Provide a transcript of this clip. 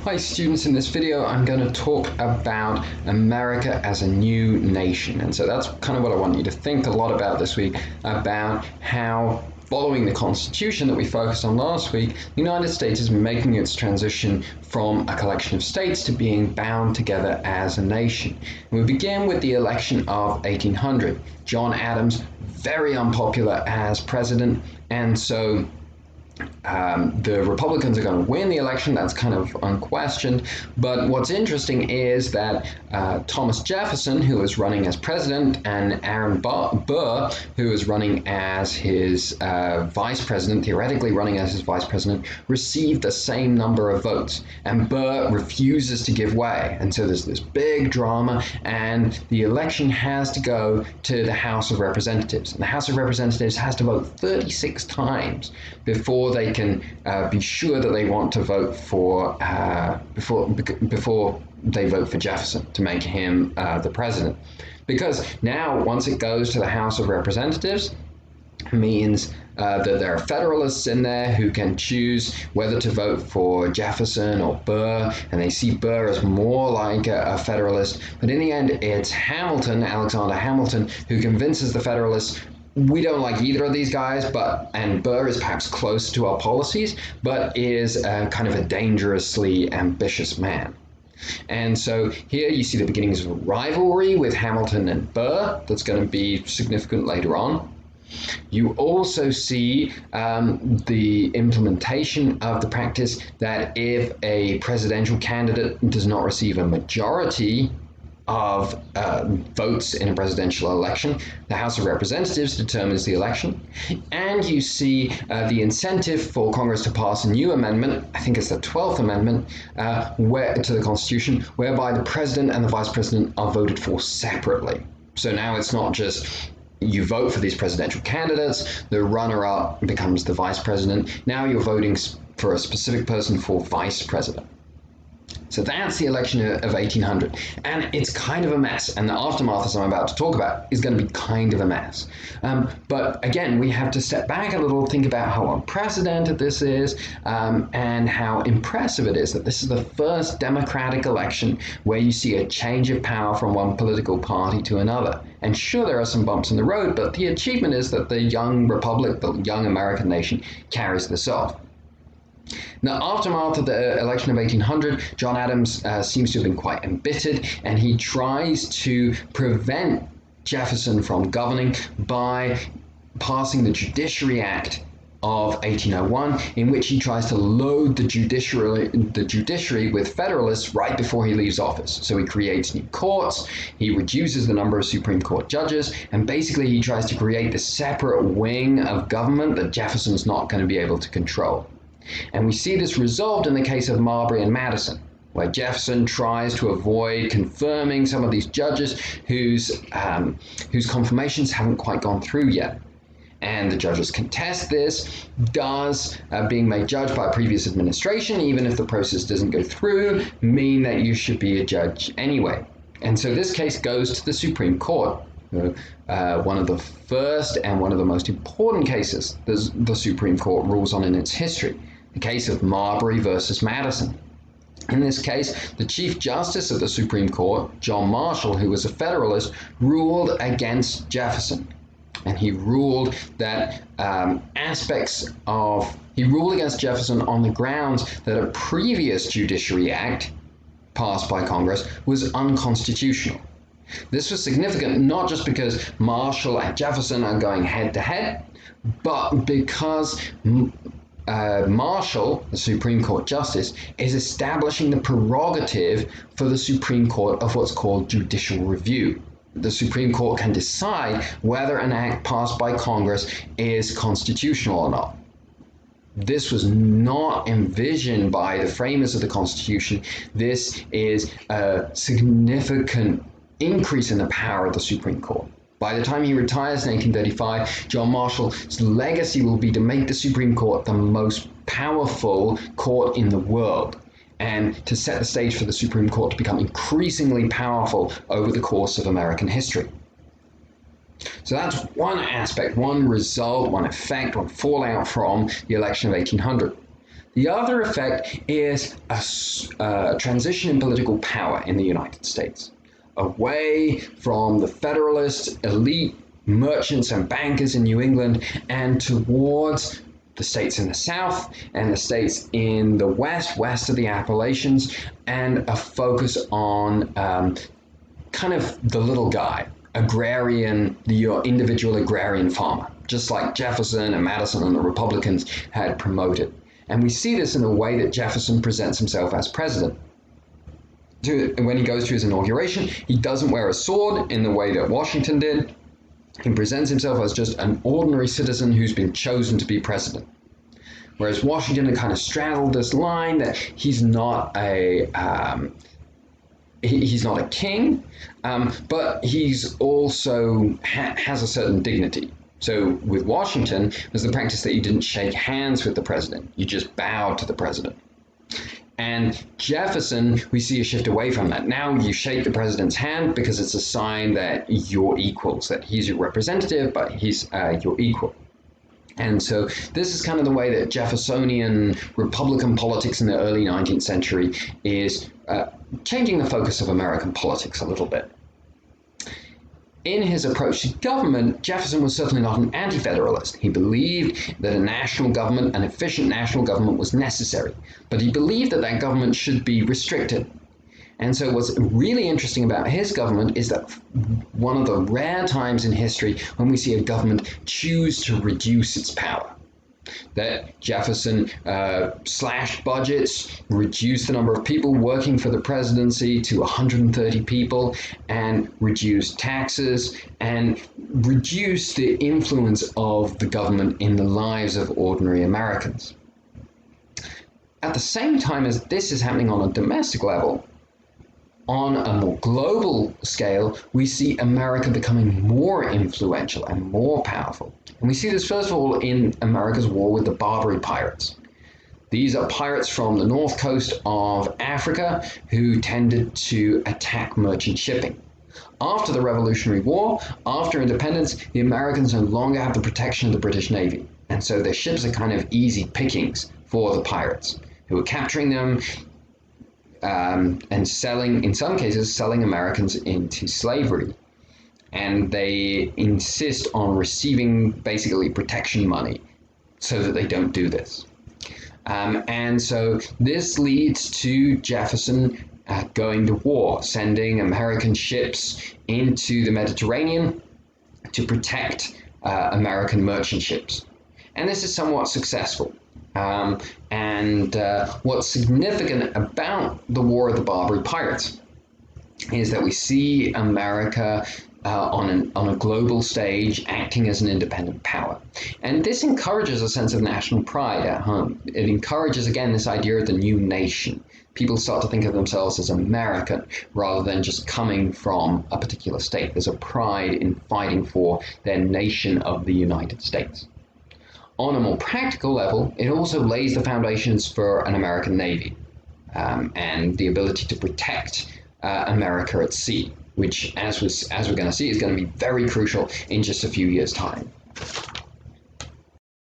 Hi students, in this video I'm going to talk about America as a new nation, and so that's kind of what I want you to think a lot about this week, about how following the Constitution that we focused on last week, the United States is making its transition from a collection of states to being bound together as a nation. And we begin with the election of 1800. John Adams, very unpopular as president, and so the Republicans are going to win the election. That's kind of unquestioned. But what's interesting is that Thomas Jefferson, who was running as president, and Aaron Burr, who was running as his vice president, theoretically running as his vice president, received the same number of votes. And Burr refuses to give way. And so there's this big drama, and the election has to go to the House of Representatives. And the House of Representatives has to vote 36 times before they can be sure that they want to vote for before they vote for Jefferson to make him the president. Because now, once it goes to the House of Representatives, means that there are Federalists in there who can choose whether to vote for Jefferson or Burr, and they see Burr as more like a Federalist. But in the end, it's Hamilton, Alexander Hamilton, who convinces the Federalists, we don't like either of these guys, and Burr is perhaps close to our policies, but is kind of a dangerously ambitious man. And so here you see the beginnings of a rivalry with Hamilton and Burr that's going to be significant later on. You also see the implementation of the practice that if a presidential candidate does not receive a majority of votes in a presidential election, the House of Representatives determines the election. And you see the incentive for Congress to pass a new amendment, I think it's the 12th Amendment, to the Constitution, whereby the president and the vice president are voted for separately. So now it's not just you vote for these presidential candidates, the runner-up becomes the vice president. Now you're voting for a specific person for vice president. So that's the election of 1800, and it's kind of a mess, and the aftermath, as I'm about to talk about, is going to be kind of a mess. But again, we have to step back a little, think about how unprecedented this is, and how impressive it is that this is the first democratic election where you see a change of power from one political party to another. And sure, there are some bumps in the road, but the achievement is that the young republic, the young American nation, carries this off. Now, aftermath of the election of 1800, John Adams seems to have been quite embittered, and he tries to prevent Jefferson from governing by passing the Judiciary Act of 1801, in which he tries to load the judiciary with Federalists right before he leaves office. So he creates new courts, he reduces the number of Supreme Court judges, and basically he tries to create this separate wing of government that Jefferson's not going to be able to control. And we see this resolved in the case of Marbury and Madison, where Jefferson tries to avoid confirming some of these judges whose confirmations haven't quite gone through yet. And the judges contest this. Does being made judge by a previous administration, even if the process doesn't go through, mean that you should be a judge anyway? And so this case goes to the Supreme Court. One of the first and one of the most important cases the Supreme Court rules on in its history, the case of Marbury versus Madison. In this case, the Chief Justice of the Supreme Court, John Marshall, who was a Federalist, ruled against Jefferson. And he ruled that he ruled against Jefferson on the grounds that a previous Judiciary Act passed by Congress was unconstitutional. This was significant not just because Marshall and Jefferson are going head to head, but because Marshall, the Supreme Court Justice, is establishing the prerogative for the Supreme Court of what's called judicial review. The Supreme Court can decide whether an act passed by Congress is constitutional or not. This was not envisioned by the framers of the Constitution. This is a significant increase in the power of the Supreme Court. By the time he retires in 1835, John Marshall's legacy will be to make the Supreme Court the most powerful court in the world, and to set the stage for the Supreme Court to become increasingly powerful over the course of American history. So that's one aspect, one result, one effect, one fallout from the election of 1800. The other effect is a transition in political power in the United States, away from the Federalist elite merchants and bankers in New England and towards the states in the South and the states in the west of the Appalachians, and a focus on kind of the little guy, agrarian, your individual agrarian farmer, just like Jefferson and Madison and the Republicans had promoted. And we see this in the way that Jefferson presents himself as president. When he goes to his inauguration, he doesn't wear a sword in the way that Washington did. He presents himself as just an ordinary citizen who's been chosen to be president. Whereas Washington had kind of straddled this line that he's not a king, but he's also has a certain dignity. So with Washington, there's the practice that you didn't shake hands with the president. You just bowed to the president. And Jefferson, we see a shift away from that. Now you shake the president's hand because it's a sign that you're equals, that he's your representative, but he's your equal. And so this is kind of the way that Jeffersonian Republican politics in the early 19th century is changing the focus of American politics a little bit. In his approach to government, Jefferson was certainly not an anti-federalist. He believed that a national government, an efficient national government, was necessary, but he believed that that government should be restricted. And so what's really interesting about his government is that one of the rare times in history when we see a government choose to reduce its power. That Jefferson slashed budgets, reduced the number of people working for the presidency to 130 people, and reduced taxes, and reduced the influence of the government in the lives of ordinary Americans. At the same time as this is happening on a domestic level, on a more global scale, we see America becoming more influential and more powerful. And we see this first of all in America's war with the Barbary pirates. These are pirates from the north coast of Africa who tended to attack merchant shipping. After the Revolutionary War, after independence, the Americans no longer have the protection of the British Navy. And so their ships are kind of easy pickings for the pirates, who are capturing them, and selling, in some cases, selling Americans into slavery. And they insist on receiving basically protection money so that they don't do this. And so this leads to Jefferson going to war, sending American ships into the Mediterranean to protect American merchant ships. And this is somewhat successful. What's significant about the War of the Barbary Pirates is that we see America on a global stage acting as an independent power. And this encourages a sense of national pride at home. It encourages, again, this idea of the new nation. People start to think of themselves as American rather than just coming from a particular state. There's a pride in fighting for their nation of the United States. On a more practical level, it also lays the foundations for an American Navy and the ability to protect America at sea, which, as we're going to see, is going to be very crucial in just a few years' time.